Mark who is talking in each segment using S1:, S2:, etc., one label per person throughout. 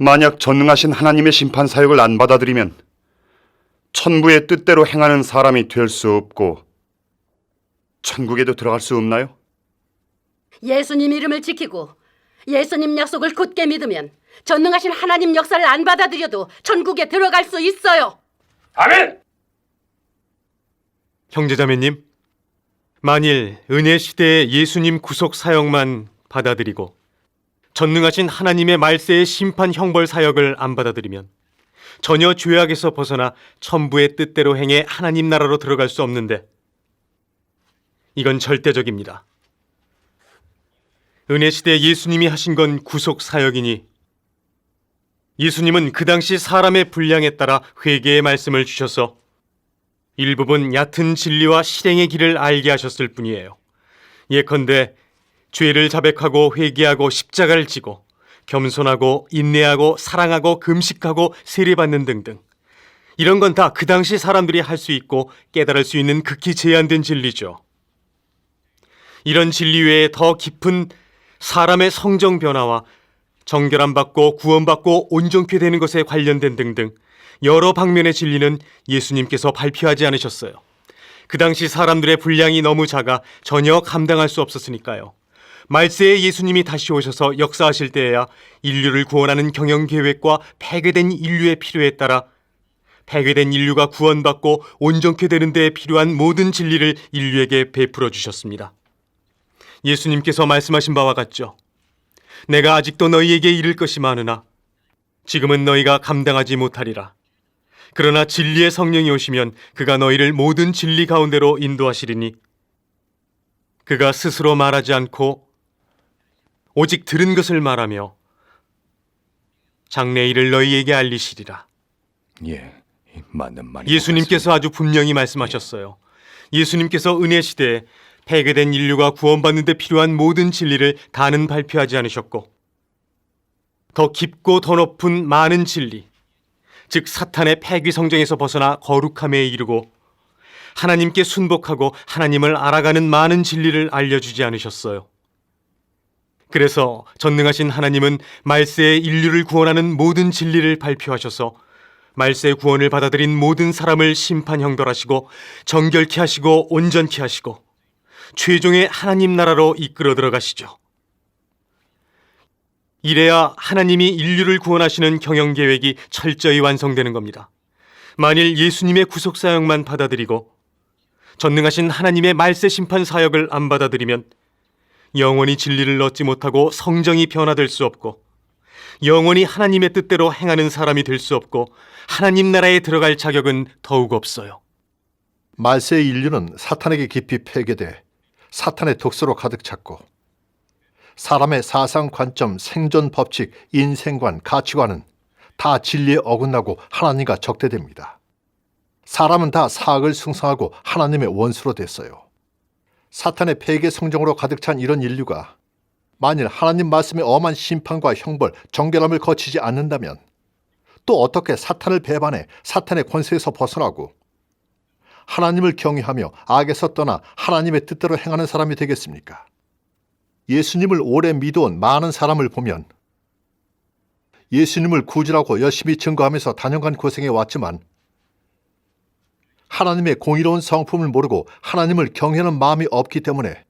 S1: 만약 전능하신 하나님의 심판 사역을 안 받아들이면 천부의 뜻대로 행하는 사람이 될 수 없고 천국에도 들어갈 수 없나요?
S2: 예수님 이름을 지키고 예수님 약속을 굳게 믿으면 전능하신 하나님 역사를 안 받아들여도 천국에 들어갈 수 있어요.
S1: 아멘!
S3: 형제자매님, 만일 은혜 시대의 예수님 구속 사역만 받아들이고 전능하신 하나님의 말세의 심판 형벌 사역을 안 받아들이면 전혀 죄악에서 벗어나 천부의 뜻대로 행해 하나님 나라로 들어갈 수 없는데, 이건 절대적입니다. 은혜 시대 예수님이 하신 건 구속 사역이니 예수님은 그 당시 사람의 분량에 따라 회개의 말씀을 주셔서 일부분 얕은 진리와 실행의 길을 알게 하셨을 뿐이에요. 예컨대 죄를 자백하고 회개하고 십자가를 지고 겸손하고 인내하고 사랑하고 금식하고 세례받는 등등, 이런 건 다 그 당시 사람들이 할 수 있고 깨달을 수 있는 극히 제한된 진리죠. 이런 진리 외에 더 깊은 사람의 성정 변화와 정결함 받고 구원받고 온전케 되는 것에 관련된 등등 여러 방면의 진리는 예수님께서 발표하지 않으셨어요. 그 당시 사람들의 분량이 너무 작아 전혀 감당할 수 없었으니까요. 말세에 예수님이 다시 오셔서 역사하실 때에야 인류를 구원하는 경영계획과 폐괴된 인류의 필요에 따라 폐괴된 인류가 구원받고 온전케 되는 데에 필요한 모든 진리를 인류에게 베풀어 주셨습니다. 예수님께서 말씀하신 바와 같죠. 내가 아직도 너희에게 이를 것이 많으나 지금은 너희가 감당하지 못하리라. 그러나 진리의 성령이 오시면 그가 너희를 모든 진리 가운데로 인도하시리니 그가 스스로 말하지 않고 오직 들은 것을 말하며 장래 일을 너희에게 알리시리라.
S4: 예, 맞는 말이.
S3: 예수님께서 아주 분명히 말씀하셨어요. 예수님께서 은혜 시대에 폐괴된 인류가 구원받는 데 필요한 모든 진리를 다는 발표하지 않으셨고, 더 깊고 더 높은 많은 진리, 즉 사탄의 폐귀 성정에서 벗어나 거룩함에 이르고 하나님께 순복하고 하나님을 알아가는 많은 진리를 알려주지 않으셨어요. 그래서 전능하신 하나님은 말세에 인류를 구원하는 모든 진리를 발표하셔서 말세의 구원을 받아들인 모든 사람을 심판 형벌하시고 정결케 하시고 온전케 하시고 최종의 하나님 나라로 이끌어 들어가시죠. 이래야 하나님이 인류를 구원하시는 경영 계획이 철저히 완성되는 겁니다. 만일 예수님의 구속 사역만 받아들이고 전능하신 하나님의 말세 심판 사역을 안 받아들이면 영원히 진리를 얻지 못하고 성정이 변화될 수 없고 영원히 하나님의 뜻대로 행하는 사람이 될 수 없고 하나님 나라에 들어갈 자격은 더욱 없어요.
S5: 말세의 인류는 사탄에게 깊이 폐괴돼 사탄의 독서로 가득 찼고 사람의 사상 관점, 생존 법칙, 인생관, 가치관은 다 진리에 어긋나고 하나님과 적대됩니다. 사람은 다 사악을 숭상하고 하나님의 원수로 됐어요. 사탄의 폐괴 성정으로 가득 찬 이런 인류가 만일 하나님 말씀의 엄한 심판과 형벌, 정결함을 거치지 않는다면 또 어떻게 사탄을 배반해 사탄의 권세에서 벗어나고 하나님을 경외하며 악에서 떠나 하나님의 뜻대로 행하는 사람이 되겠습니까? 예수님을 오래 믿어온 많은 사람을 보면 예수님을 구주라고 열심히 증거하면서 다년간 고생해 왔지만 하나님의 공의로운 성품을 모르고 하나님을 경외하는 마음이 없기 때문에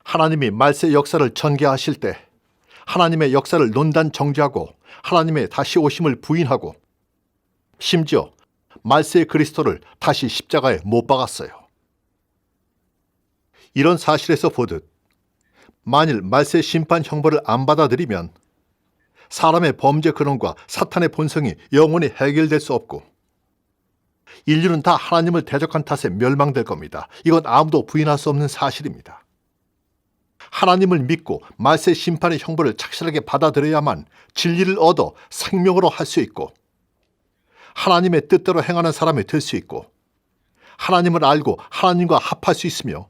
S5: 하나님이 말세 역사를 전개하실 때 하나님의 역사를 논단 정죄하고 하나님의 다시 오심을 부인하고 심지어 말세의 그리스도를 다시 십자가에 못 박았어요. 이런 사실에서 보듯 만일 말세 심판 형벌을 안 받아들이면 사람의 범죄 근원과 사탄의 본성이 영원히 해결될 수 없고 인류는 다 하나님을 대적한 탓에 멸망될 겁니다. 이건 아무도 부인할 수 없는 사실입니다. 하나님을 믿고 말세 심판의 형벌을 착실하게 받아들여야만 진리를 얻어 생명으로 할 수 있고 하나님의 뜻대로 행하는 사람이 될 수 있고 하나님을 알고 하나님과 합할 수 있으며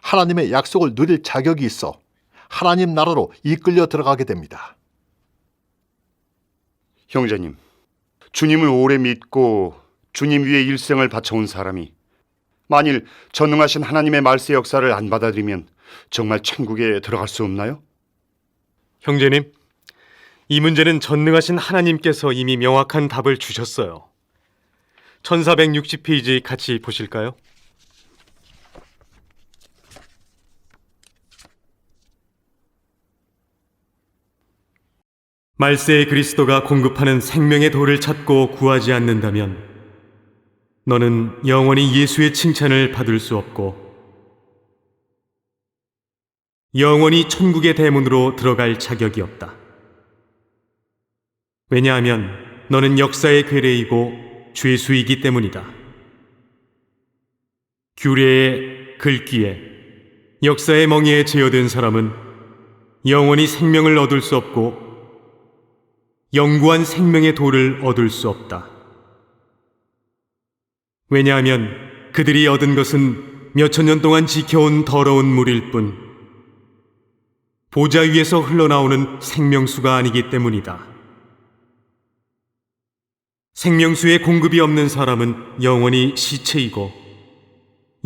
S5: 하나님의 약속을 누릴 자격이 있어 하나님 나라로 이끌려 들어가게 됩니다.
S1: 형제님, 주님을 오래 믿고 주님 위에 일생을 바쳐온 사람이 만일 전능하신 하나님의 말세 역사를 안 받아들이면 정말 천국에 들어갈 수 없나요?
S3: 형제님, 이 문제는 전능하신 하나님께서 이미 명확한 답을 주셨어요. 1460페이지 같이 보실까요? 말세의 그리스도가 공급하는 생명의 도를 찾고 구하지 않는다면 너는 영원히 예수의 칭찬을 받을 수 없고 영원히 천국의 대문으로 들어갈 자격이 없다. 왜냐하면 너는 역사의 괴뢰이고 죄수이기 때문이다. 규례의 글귀에 역사의 멍에에 제어된 사람은 영원히 생명을 얻을 수 없고 영구한 생명의 도를 얻을 수 없다. 왜냐하면 그들이 얻은 것은 몇천 년 동안 지켜온 더러운 물일 뿐 보좌 위에서 흘러나오는 생명수가 아니기 때문이다. 생명수의 공급이 없는 사람은 영원히 시체이고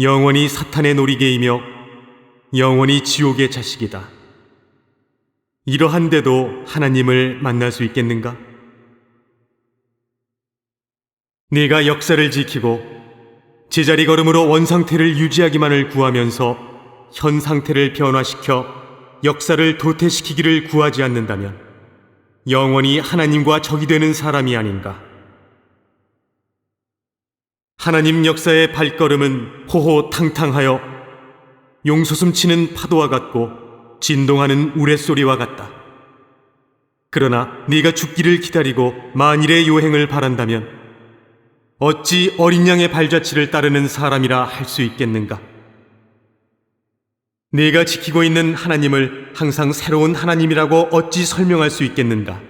S3: 영원히 사탄의 놀이개이며 영원히 지옥의 자식이다. 이러한데도 하나님을 만날 수 있겠는가? 네가 역사를 지키고 제자리 걸음으로 원상태를 유지하기만을 구하면서 현 상태를 변화시켜 역사를 도태시키기를 구하지 않는다면 영원히 하나님과 적이 되는 사람이 아닌가? 하나님 역사의 발걸음은 호호탕탕하여 용솟음치는 파도와 같고 진동하는 우레소리와 같다. 그러나 네가 죽기를 기다리고 만일의 요행을 바란다면 어찌 어린 양의 발자취를 따르는 사람이라 할 수 있겠는가? 네가 지키고 있는 하나님을 항상 새로운 하나님이라고 어찌 설명할 수 있겠는가?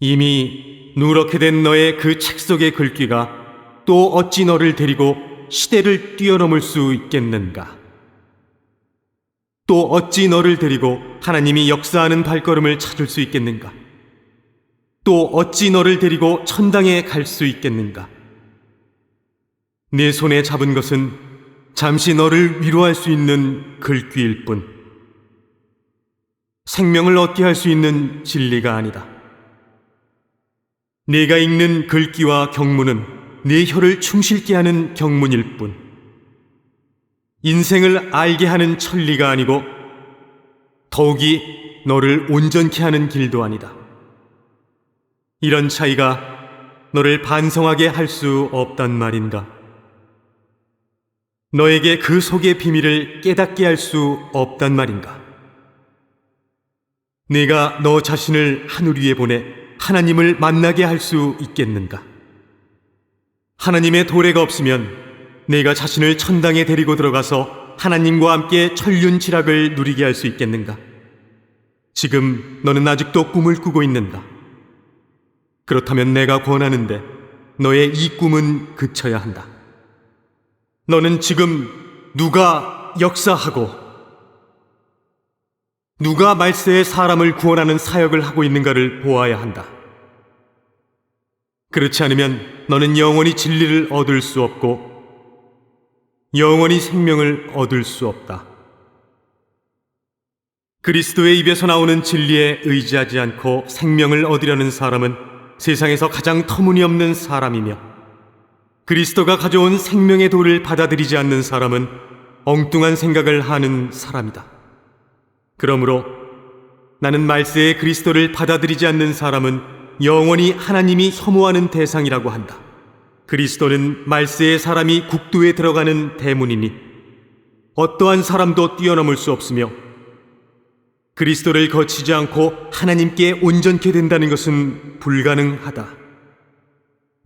S3: 이미 누렇게 된 너의 그 책 속의 글귀가 또 어찌 너를 데리고 시대를 뛰어넘을 수 있겠는가? 또 어찌 너를 데리고 하나님이 역사하는 발걸음을 찾을 수 있겠는가? 또 어찌 너를 데리고 천당에 갈 수 있겠는가? 내 손에 잡은 것은 잠시 너를 위로할 수 있는 글귀일 뿐 생명을 얻게 할 수 있는 진리가 아니다. 네가 읽는 글귀와 경문은 네 혀를 충실케 하는 경문일 뿐 인생을 알게 하는 천리가 아니고 더욱이 너를 온전케 하는 길도 아니다. 이런 차이가 너를 반성하게 할 수 없단 말인가? 너에게 그 속의 비밀을 깨닫게 할 수 없단 말인가? 네가 너 자신을 하늘 위에 보내 하나님을 만나게 할 수 있겠는가? 하나님의 도래가 없으면 네가 자신을 천당에 데리고 들어가서 하나님과 함께 천륜지락을 누리게 할 수 있겠는가? 지금 너는 아직도 꿈을 꾸고 있는가? 그렇다면 내가 권하는데 너의 이 꿈은 그쳐야 한다. 너는 지금 누가 역사하고 누가 말세의 사람을 구원하는 사역을 하고 있는가를 보아야 한다. 그렇지 않으면 너는 영원히 진리를 얻을 수 없고 영원히 생명을 얻을 수 없다. 그리스도의 입에서 나오는 진리에 의지하지 않고 생명을 얻으려는 사람은 세상에서 가장 터무니없는 사람이며 그리스도가 가져온 생명의 도를 받아들이지 않는 사람은 엉뚱한 생각을 하는 사람이다. 그러므로 나는 말세의 그리스도를 받아들이지 않는 사람은 영원히 하나님이 혐오하는 대상이라고 한다. 그리스도는 말세의 사람이 국도에 들어가는 대문이니 어떠한 사람도 뛰어넘을 수 없으며 그리스도를 거치지 않고 하나님께 온전케 된다는 것은 불가능하다.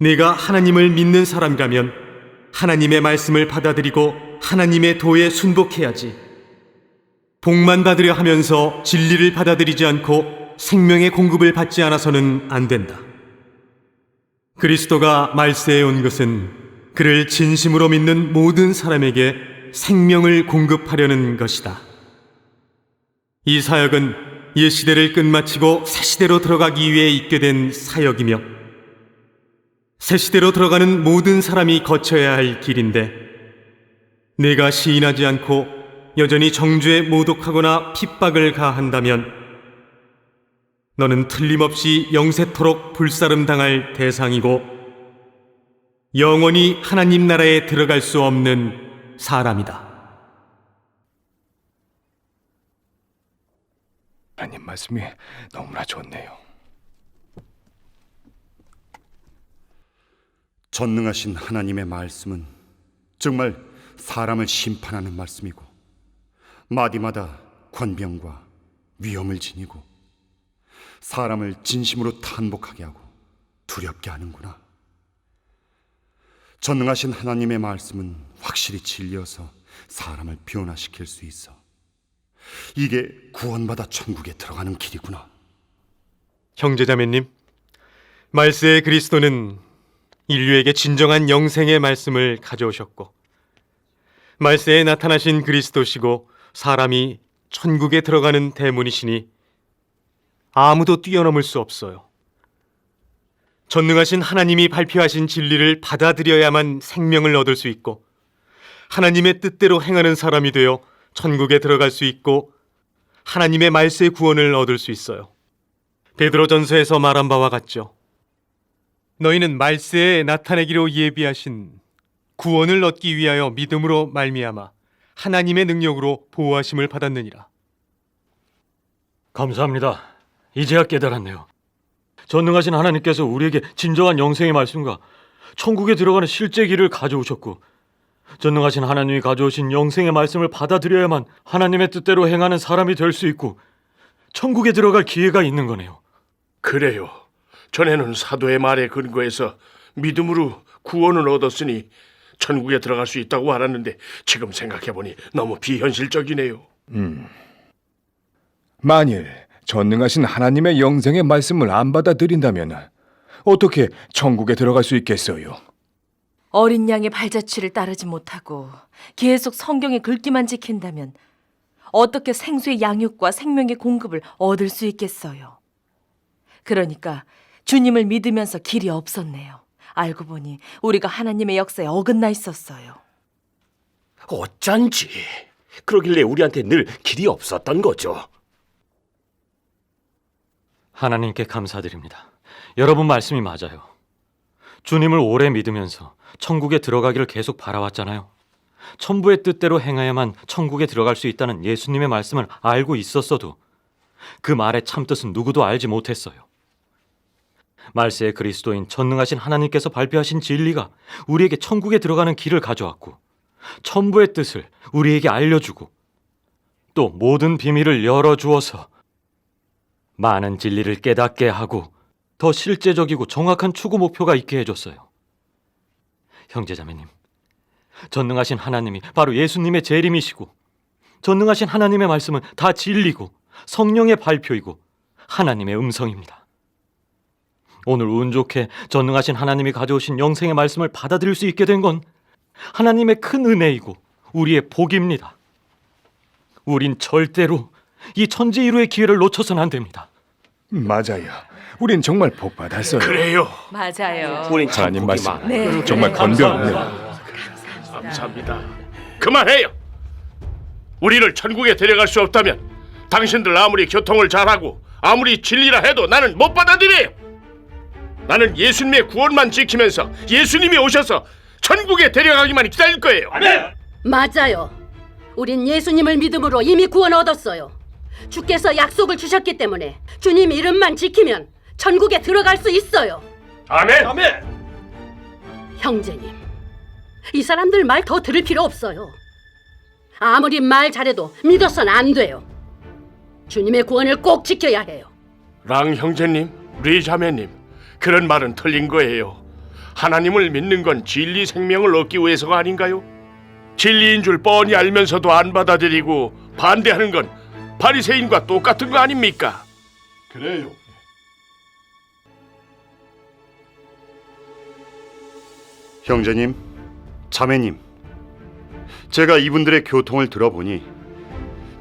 S3: 네가 하나님을 믿는 사람이라면 하나님의 말씀을 받아들이고 하나님의 도에 순복해야지. 복만 받으려 하면서 진리를 받아들이지 않고 생명의 공급을 받지 않아서는 안 된다. 그리스도가 말세에 온 것은 그를 진심으로 믿는 모든 사람에게 생명을 공급하려는 것이다. 이 사역은 옛 시대를 끝마치고 새 시대로 들어가기 위해 있게 된 사역이며 새 시대로 들어가는 모든 사람이 거쳐야 할 길인데 내가 시인하지 않고 여전히 정죄에 모독하거나 핍박을 가한다면 너는 틀림없이 영세토록 불사름 당할 대상이고 영원히 하나님 나라에 들어갈 수 없는 사람이다.
S4: 하나님 말씀이 너무나 좋네요.
S1: 전능하신 하나님의 말씀은 정말 사람을 심판하는 말씀이고 마디마다 권병과 위험을 지니고 사람을 진심으로 탄복하게 하고 두렵게 하는구나. 전능하신 하나님의 말씀은 확실히 진리여서 사람을 변화시킬 수 있어. 이게 구원받아 천국에 들어가는 길이구나.
S3: 형제자매님, 말세의 그리스도는 인류에게 진정한 영생의 말씀을 가져오셨고 말세에 나타나신 그리스도시고 사람이 천국에 들어가는 대문이시니 아무도 뛰어넘을 수 없어요. 전능하신 하나님이 발표하신 진리를 받아들여야만 생명을 얻을 수 있고 하나님의 뜻대로 행하는 사람이 되어 천국에 들어갈 수 있고 하나님의 말세의 구원을 얻을 수 있어요. 베드로전서에서 말한 바와 같죠. 너희는 말세에 나타내기로 예비하신 구원을 얻기 위하여 믿음으로 말미암아 하나님의 능력으로 보호하심을 받았느니라.
S6: 감사합니다. 이제야 깨달았네요. 전능하신 하나님께서 우리에게 진정한 영생의 말씀과 천국에 들어가는 실제 길을 가져오셨고 전능하신 하나님이 가져오신 영생의 말씀을 받아들여야만 하나님의 뜻대로 행하는 사람이 될 수 있고 천국에 들어갈 기회가 있는 거네요.
S7: 그래요. 전에는 사도의 말에 근거해서 믿음으로 구원을 얻었으니 천국에 들어갈 수 있다고 알았는데 지금 생각해보니 너무 비현실적이네요.
S4: 만일 전능하신 하나님의 영생의 말씀을 안 받아들인다면 어떻게 천국에 들어갈 수 있겠어요?
S8: 어린 양의 발자취를 따르지 못하고 계속 성경의 글귀만 지킨다면 어떻게 생수의 양육과 생명의 공급을 얻을 수 있겠어요? 그러니까 주님을 믿으면서 길이 없었네요. 알고 보니 우리가 하나님의 역사에 어긋나 있었어요.
S9: 어쩐지 그러길래 우리한테 늘 길이 없었던 거죠.
S6: 하나님께 감사드립니다. 여러분 말씀이 맞아요. 주님을 오래 믿으면서 천국에 들어가기를 계속 바라왔잖아요. 천부의 뜻대로 행해야만 천국에 들어갈 수 있다는 예수님의 말씀을 알고 있었어도 그 말의 참뜻은 누구도 알지 못했어요. 말세의 그리스도인 전능하신 하나님께서 발표하신 진리가 우리에게 천국에 들어가는 길을 가져왔고 천부의 뜻을 우리에게 알려주고 또 모든 비밀을 열어주어서 많은 진리를 깨닫게 하고 더 실제적이고 정확한 추구 목표가 있게 해줬어요. 형제자매님, 전능하신 하나님이 바로 예수님의 재림이시고 전능하신 하나님의 말씀은 다 진리고 성령의 발표이고 하나님의 음성입니다. 오늘 운 좋게 전능하신 하나님이 가져오신 영생의 말씀을 받아들일 수 있게 된 건 하나님의 큰 은혜이고 우리의 복입니다. 우린 절대로 이 천지이루의 기회를 놓쳐서는 안 됩니다.
S4: 맞아요. 우린 정말 복 받았어요.
S7: 그래요.
S8: 맞아요.
S9: 우린
S4: 하나님
S9: 천국이
S4: 말씀
S9: 많아요.
S8: 네.
S4: 정말 건변하네요.
S7: 감사합니다. 그만해요. 우리를 천국에 데려갈 수 없다면 당신들 아무리 교통을 잘하고 아무리 진리라 해도 나는 못 받아들여요. 나는 예수님의 구원만 지키면서 예수님이 오셔서 천국에 데려가기만 기다릴 거예요.
S2: 맞아요. 우린 예수님을 믿음으로 이미 구원 얻었어요. 주께서 약속을 주셨기 때문에 주님 이름만 지키면 천국에 들어갈 수 있어요.
S7: 아멘.
S2: 형제님, 이 사람들 말 더 들을 필요 없어요. 아무리 말 잘해도 믿어서는 안 돼요. 주님의 구원을 꼭 지켜야 해요.
S7: 랑 형제님, 리 자매님, 그런 말은 틀린 거예요. 하나님을 믿는 건 진리 생명을 얻기 위해서가 아닌가요? 진리인 줄 뻔히 알면서도 안 받아들이고 반대하는 건 바리새인과 똑같은 거 아닙니까? 그래요.
S1: 형제님, 자매님, 제가 이분들의 교통을 들어보니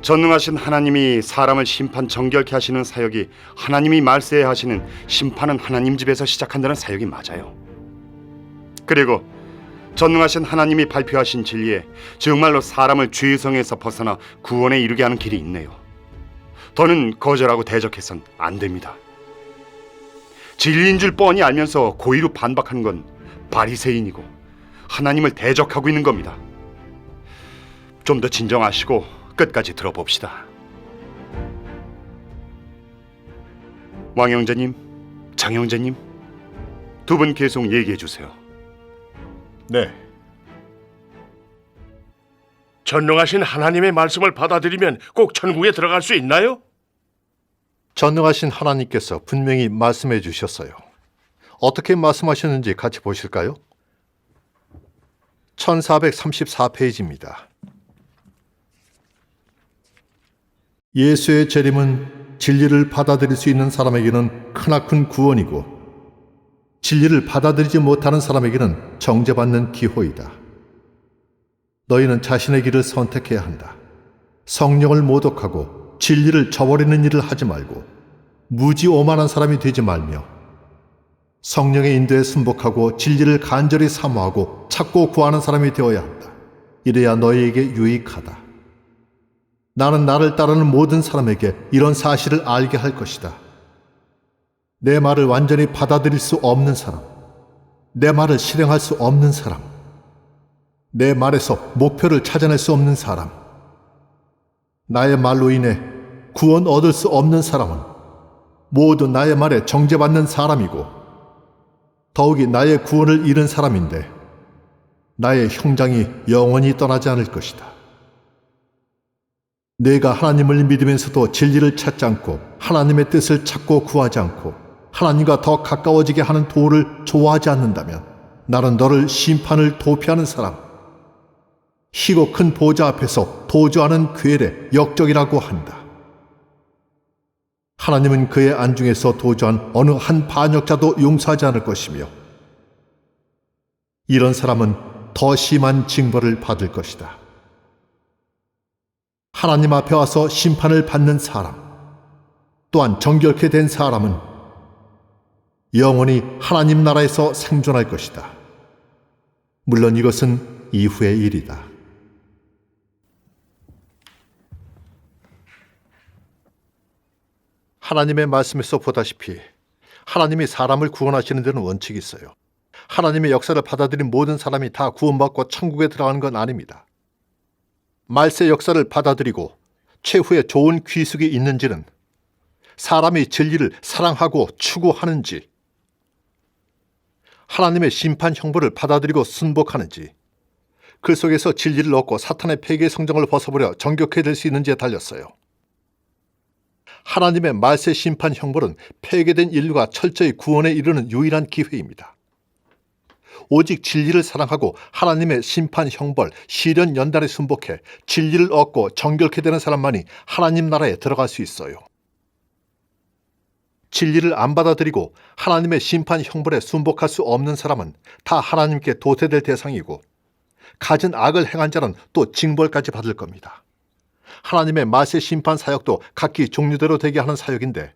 S1: 전능하신 하나님이 사람을 심판 정결케 하시는 사역이 하나님이 말세에 하시는 심판은 하나님 집에서 시작한다는 사역이 맞아요. 그리고 전능하신 하나님이 발표하신 진리에 정말로 사람을 죄성에서 벗어나 구원에 이르게 하는 길이 있네요. 더는 거절하고 대적해선 안 됩니다. 진리인 줄 뻔히 알면서 고의로 반박하는 건 바리새인이고 하나님을 대적하고 있는 겁니다. 좀 더 진정하시고 끝까지 들어봅시다. 왕 형제님, 장 형제님, 두 분 계속 얘기해 주세요.
S5: 네,
S7: 전능하신 하나님의 말씀을 받아들이면 꼭 천국에 들어갈 수 있나요?
S5: 전능하신 하나님께서 분명히 말씀해 주셨어요. 어떻게 말씀하셨는지 같이 보실까요? 1434페이지입니다. 예수의 재림은 진리를 받아들일 수 있는 사람에게는 크나큰 구원이고 진리를 받아들이지 못하는 사람에게는 정죄받는 기호이다. 너희는 자신의 길을 선택해야 한다. 성령을 모독하고 진리를 저버리는 일을 하지 말고 무지 오만한 사람이 되지 말며 성령의 인도에 순복하고 진리를 간절히 사모하고 찾고 구하는 사람이 되어야 한다. 이래야 너희에게 유익하다. 나는 나를 따르는 모든 사람에게 이런 사실을 알게 할 것이다. 내 말을 완전히 받아들일 수 없는 사람, 내 말을 실행할 수 없는 사람, 내 말에서 목표를 찾아낼 수 없는 사람, 나의 말로 인해 구원 얻을 수 없는 사람은 모두 나의 말에 정죄받는 사람이고 더욱이 나의 구원을 잃은 사람인데 나의 형장이 영원히 떠나지 않을 것이다. 내가 하나님을 믿으면서도 진리를 찾지 않고 하나님의 뜻을 찾고 구하지 않고 하나님과 더 가까워지게 하는 도를 좋아하지 않는다면 나는 너를 심판을 도피하는 사람, 희고 큰 보좌 앞에서 도주하는 괴뢰 역적이라고 한다. 하나님은 그의 안중에서 도주한 어느 한 반역자도 용서하지 않을 것이며 이런 사람은 더 심한 징벌을 받을 것이다. 하나님 앞에 와서 심판을 받는 사람, 또한 정결케 된 사람은 영원히 하나님 나라에서 생존할 것이다. 물론 이것은 이후의 일이다. 하나님의 말씀에서 보다시피 하나님이 사람을 구원하시는 데는 원칙이 있어요. 하나님의 역사를 받아들인 모든 사람이 다 구원받고 천국에 들어가는 건 아닙니다. 말세 역사를 받아들이고 최후에 좋은 귀숙이 있는지는 사람이 진리를 사랑하고 추구하는지, 하나님의 심판 형벌을 받아들이고 순복하는지, 그 속에서 진리를 얻고 사탄의 폐괴 성정을 벗어버려 정결케 될 수 있는지에 달렸어요. 하나님의 말세 심판 형벌은 폐괴된 인류가 철저히 구원에 이르는 유일한 기회입니다. 오직 진리를 사랑하고 하나님의 심판 형벌, 시련 연단에 순복해 진리를 얻고 정결케 되는 사람만이 하나님 나라에 들어갈 수 있어요. 진리를 안 받아들이고 하나님의 심판 형벌에 순복할 수 없는 사람은 다 하나님께 도태될 대상이고 갖은 악을 행한 자는 또 징벌까지 받을 겁니다. 하나님의 말세 심판 사역도 각기 종류대로 되게 하는 사역인데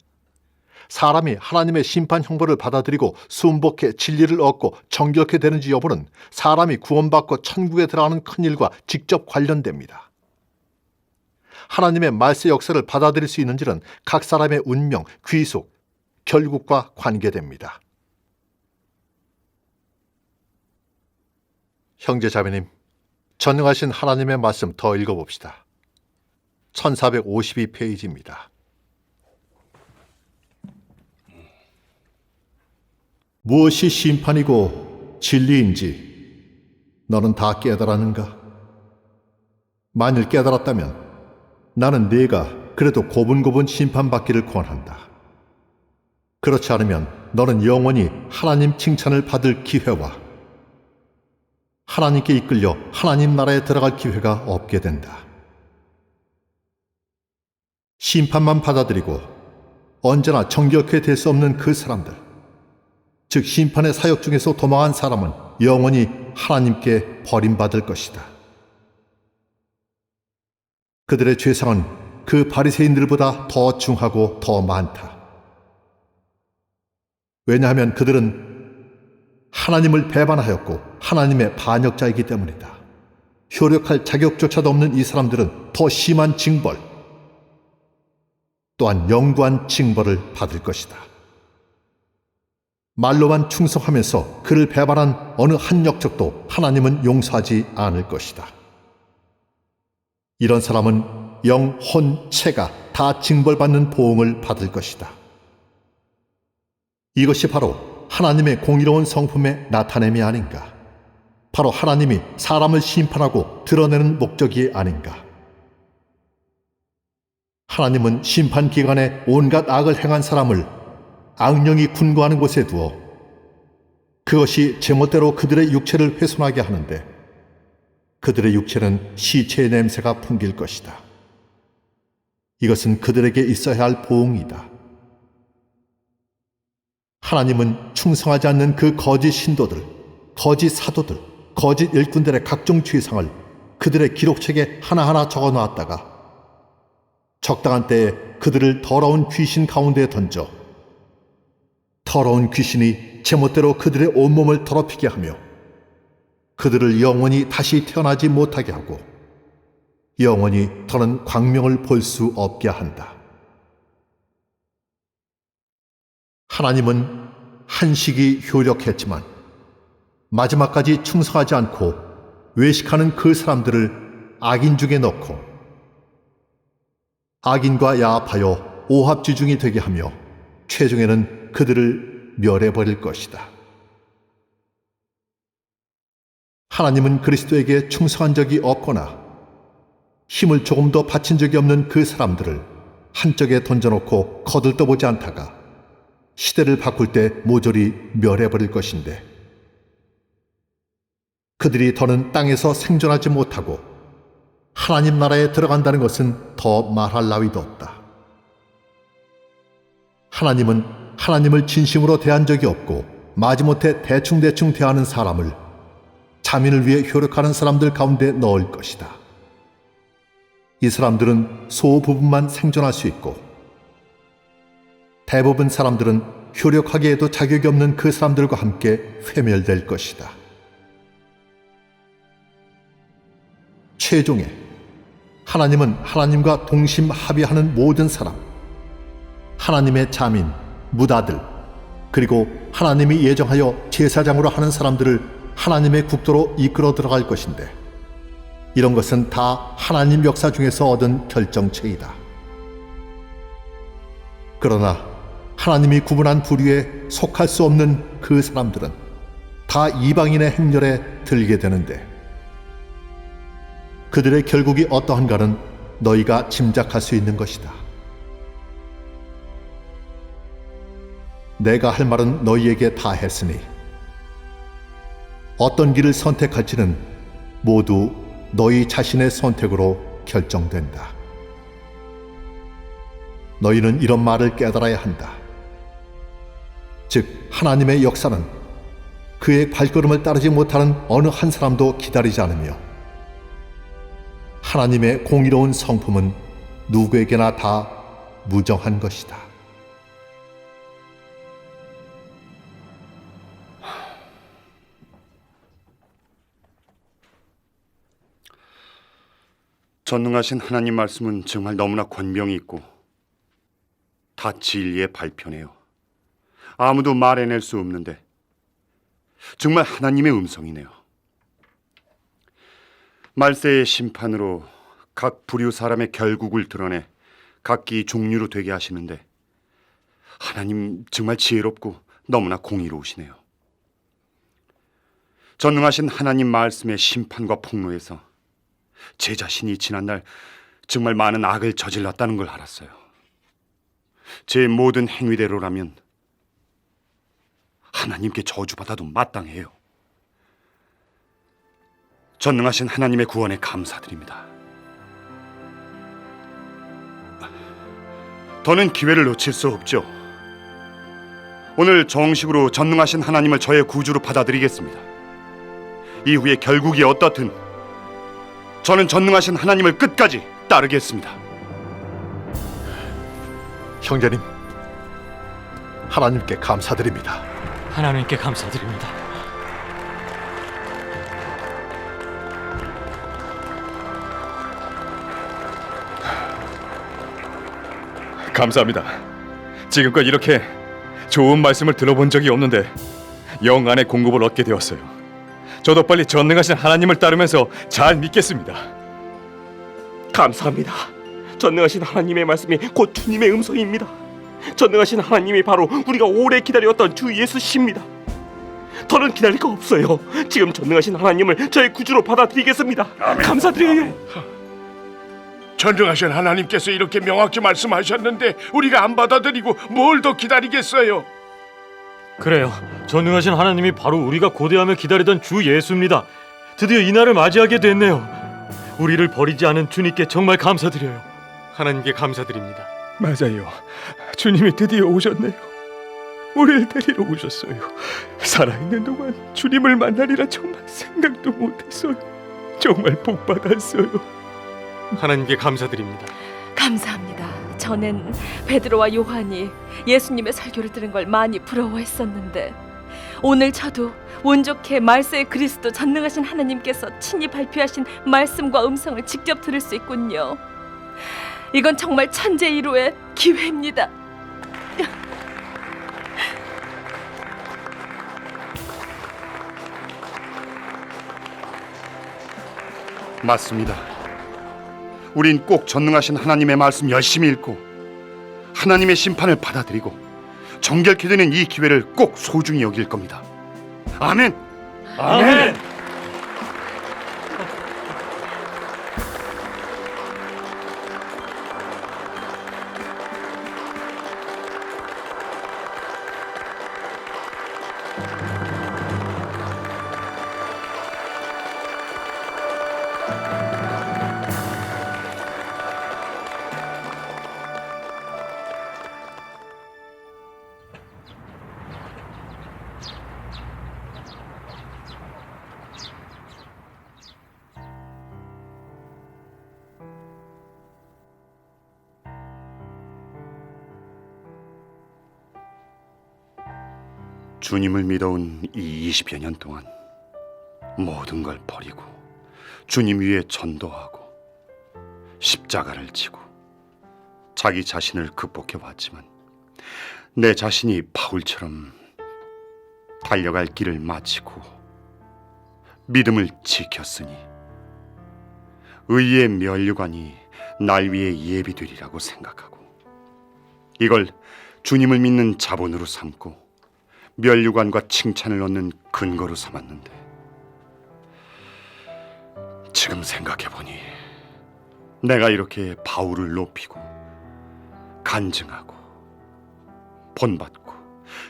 S5: 사람이 하나님의 심판 형벌을 받아들이고 순복해 진리를 얻고 정결케 되는지 여부는 사람이 구원받고 천국에 들어가는 큰일과 직접 관련됩니다. 하나님의 말세 역사를 받아들일 수 있는지는 각 사람의 운명, 귀속, 결국과 관계됩니다. 형제자매님, 전능하신 하나님의 말씀 더 읽어봅시다. 1452페이지입니다. 무엇이 심판이고 진리인지 너는 다 깨달았는가? 만일 깨달았다면 나는 네가 그래도 고분고분 심판받기를 권한다. 그렇지 않으면 너는 영원히 하나님 칭찬을 받을 기회와 하나님께 이끌려 하나님 나라에 들어갈 기회가 없게 된다. 심판만 받아들이고 언제나 정결케 될 수 없는 그 사람들, 즉 심판의 사역 중에서 도망한 사람은 영원히 하나님께 버림받을 것이다. 그들의 죄상은 그 바리새인들보다 더 중하고 더 많다. 왜냐하면 그들은 하나님을 배반하였고 하나님의 반역자이기 때문이다. 효력할 자격조차도 없는 이 사람들은 더 심한 징벌, 또한 영구한 징벌을 받을 것이다. 말로만 충성하면서 그를 배반한 어느 한 역적도 하나님은 용서하지 않을 것이다. 이런 사람은 영, 혼, 체가 다 징벌받는 보응을 받을 것이다. 이것이 바로 하나님의 공의로운 성품의 나타냄이 아닌가. 바로 하나님이 사람을 심판하고 드러내는 목적이 아닌가. 하나님은 심판 기간에 온갖 악을 행한 사람을 악령이 군거하는 곳에 두어 그것이 제멋대로 그들의 육체를 훼손하게 하는데 그들의 육체는 시체의 냄새가 풍길 것이다. 이것은 그들에게 있어야 할 보응이다. 하나님은 충성하지 않는 그 거짓 신도들, 거짓 사도들, 거짓 일꾼들의 각종 죄상을 그들의 기록책에 하나하나 적어놓았다가 적당한 때에 그들을 더러운 귀신 가운데에 던져 더러운 귀신이 제멋대로 그들의 온몸을 더럽히게 하며 그들을 영원히 다시 태어나지 못하게 하고 영원히 더는 광명을 볼 수 없게 한다. 하나님은 한식이 효력했지만 마지막까지 충성하지 않고 외식하는 그 사람들을 악인 중에 넣고 악인과 야합하여 오합지중이 되게 하며 최종에는 그들을 멸해버릴 것이다. 하나님은 그리스도에게 충성한 적이 없거나 힘을 조금 더 바친 적이 없는 그 사람들을 한쪽에 던져놓고 거들떠보지 않다가 시대를 바꿀 때 모조리 멸해버릴 것인데 그들이 더는 땅에서 생존하지 못하고 하나님 나라에 들어간다는 것은 더 말할 나위도 없다. 하나님은 하나님을 진심으로 대한 적이 없고 마지못해 대충대충 대하는 사람을 자민을 위해 효력하는 사람들 가운데 넣을 것이다. 이 사람들은 소부분만 생존할 수 있고 대부분 사람들은 효력하게 해도 자격이 없는 그 사람들과 함께 회멸될 것이다. 최종에 하나님은 하나님과 동심 합의하는 모든 사람, 하나님의 자민, 무다들, 그리고 하나님이 예정하여 제사장으로 하는 사람들을 하나님의 국도로 이끌어 들어갈 것인데 이런 것은 다 하나님 역사 중에서 얻은 결정체이다. 그러나 하나님이 구분한 부류에 속할 수 없는 그 사람들은 다 이방인의 행렬에 들게 되는데 그들의 결국이 어떠한가는 너희가 짐작할 수 있는 것이다. 내가 할 말은 너희에게 다 했으니 어떤 길을 선택할지는 모두 너희 자신의 선택으로 결정된다. 너희는 이런 말을 깨달아야 한다. 즉 하나님의 역사는 그의 발걸음을 따르지 못하는 어느 한 사람도 기다리지 않으며 하나님의 공의로운 성품은 누구에게나 다 무정한 것이다.
S1: 전능하신 하나님 말씀은 정말 너무나 권명이 있고 다 진리의 발표네요. 아무도 말해낼 수 없는데 정말 하나님의 음성이네요. 말세의 심판으로 각 부류 사람의 결국을 드러내 각기 종류로 되게 하시는데 하나님 정말 지혜롭고 너무나 공의로우시네요. 전능하신 하나님 말씀의 심판과 폭로에서 제 자신이 지난날 정말 많은 악을 저질렀다는 걸 알았어요. 제 모든 행위대로라면 하나님께 저주받아도 마땅해요. 전능하신 하나님의 구원에 감사드립니다. 더는 기회를 놓칠 수 없죠. 오늘 정식으로 전능하신 하나님을 저의 구주로 받아들이겠습니다. 이후에 결국이 어떻든 저는 전능하신 하나님을 끝까지 따르겠습니다.
S5: 형제님, 하나님께 감사드립니다.
S6: 하나님께 감사드립니다.
S4: 감사합니다. 지금껏 이렇게 좋은 말씀을 들어본 적이 없는데 영 안의 공급을 얻게 되었어요. 저도 빨리 전능하신 하나님을 따르면서 잘 믿겠습니다.
S9: 감사합니다. 전능하신 하나님의 말씀이 곧 주님의 음성입니다. 전능하신 하나님이 바로 우리가 오래 기다렸던 주 예수십니다. 더는 기다릴 거 없어요. 지금 전능하신 하나님을 저의 구주로 받아들이겠습니다. 감사드려요.
S7: 전능하신 하나님께서 이렇게 명확히 말씀하셨는데 우리가 안 받아들이고 뭘 더 기다리겠어요?
S6: 그래요. 전능하신 하나님이 바로 우리가 고대하며 기다리던 주 예수입니다. 드디어 이 날을 맞이하게 됐네요. 우리를 버리지 않은 주님께 정말 감사드려요.
S3: 하나님께 감사드립니다.
S4: 맞아요. 주님이 드디어 오셨네요. 우리를 데리러 오셨어요. 살아있는 동안 주님을 만나리라 정말 생각도 못했어요. 정말 복 받았어요.
S3: 하나님께 감사드립니다.
S8: 감사합니다. 저는 베드로와 요한이 예수님의 설교를 들은 걸 많이 부러워했었는데 오늘 저도 운 좋게 말세의 그리스도 전능하신 하나님께서 친히 발표하신 말씀과 음성을 직접 들을 수 있군요. 이건 정말 천재일호의 기회입니다.
S1: 맞습니다. 우린 꼭 전능하신 하나님의 말씀 열심히 읽고 하나님의 심판을 받아들이고 정결케 되는 이 기회를 꼭 소중히 여길 겁니다. 아멘.
S6: 아멘.
S1: 주님을 믿어온 이 20여 년 동안 모든 걸 버리고 주님 위에 전도하고 십자가를 지고 자기 자신을 극복해 왔지만 내 자신이 바울처럼 달려갈 길을 마치고 믿음을 지켰으니 의의 면류관이 날 위해 예비되리라고 생각하고 이걸 주님을 믿는 자본으로 삼고 면류관과 칭찬을 얻는 근거로 삼았는데 지금 생각해보니 내가 이렇게 바울을 높이고 간증하고 본받고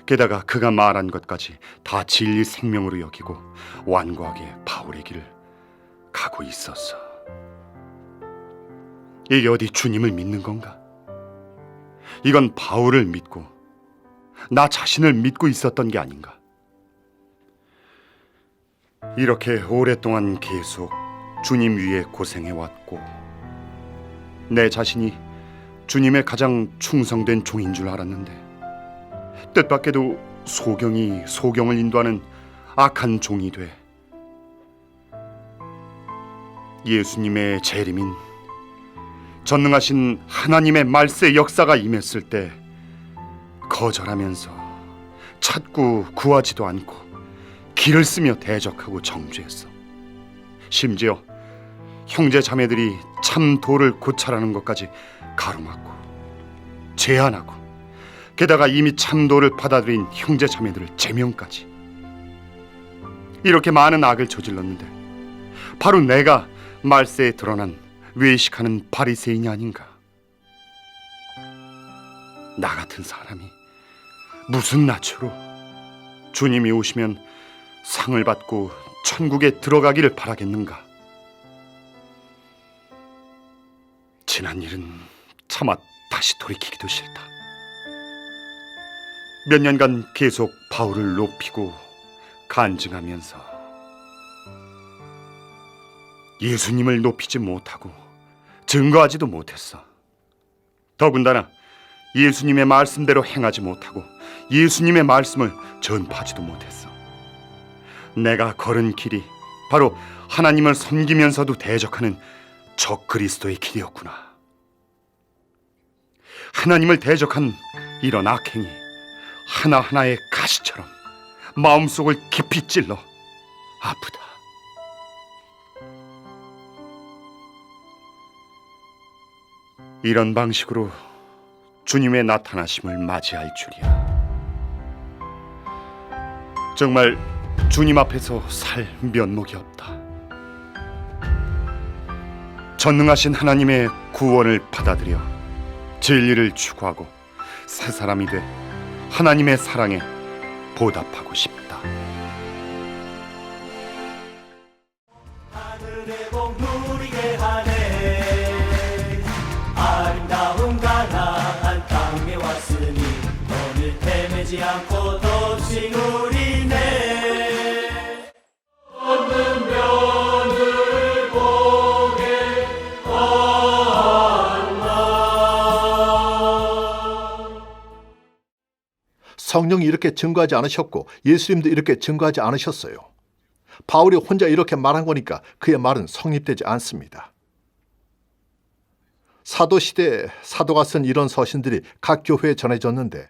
S1: 게다가 그가 말한 것까지 다 진리 생명으로 여기고 완고하게 바울의 길을 가고 있었어. 이게 어디 주님을 믿는 건가? 이건 바울을 믿고 나 자신을 믿고 있었던 게 아닌가? 이렇게 오랫동안 계속 주님 위에 고생해왔고 내 자신이 주님의 가장 충성된 종인 줄 알았는데 뜻밖에도 소경이 소경을 인도하는 악한 종이 돼 예수님의 재림인 전능하신 하나님의 말세 역사가 임했을 때 거절하면서 찾고 구하지도 않고 길을 쓰며 대적하고 정죄했어. 심지어 형제 자매들이 참 도를 고찰하는 것까지 가로막고 제한하고 게다가 이미 참 도를 받아들인 형제 자매들을 제명까지 이렇게 많은 악을 저질렀는데 바로 내가 말세에 드러난 외식하는 바리새인이 아닌가? 나 같은 사람이 무슨 낯으로 주님이 오시면 상을 받고 천국에 들어가기를 바라겠는가? 지난 일은 차마 다시 돌이키기도 싫다. 몇 년간 계속 바울을 높이고 간증하면서 예수님을 높이지 못하고 증거하지도 못했어. 더군다나 예수님의 말씀대로 행하지 못하고 예수님의 말씀을 전파하지도 못했어. 내가 걸은 길이 바로 하나님을 섬기면서도 대적하는 적 그리스도의 길이었구나. 하나님을 대적한 이런 악행이 하나하나의 가시처럼 마음속을 깊이 찔러 아프다. 이런 방식으로 주님의 나타나심을 맞이할 줄이야. 정말 주님 앞에서 살 면목이 없다. 전능하신 하나님의 구원을 받아들여 진리를 추구하고 새 사람이 돼 하나님의 사랑에 보답하고 싶다.
S10: 아름다운 가나안 땅에 왔으니 너를 헤매지 않고 돕신 우리네. 없는 면을 보게 하나.
S5: 성령이 이렇게 증거하지 않으셨고 예수님도 이렇게 증거하지 않으셨어요. 바울이 혼자 이렇게 말한 거니까 그의 말은 성립되지 않습니다. 사도시대에 사도가 쓴 이런 서신들이 각 교회에 전해졌는데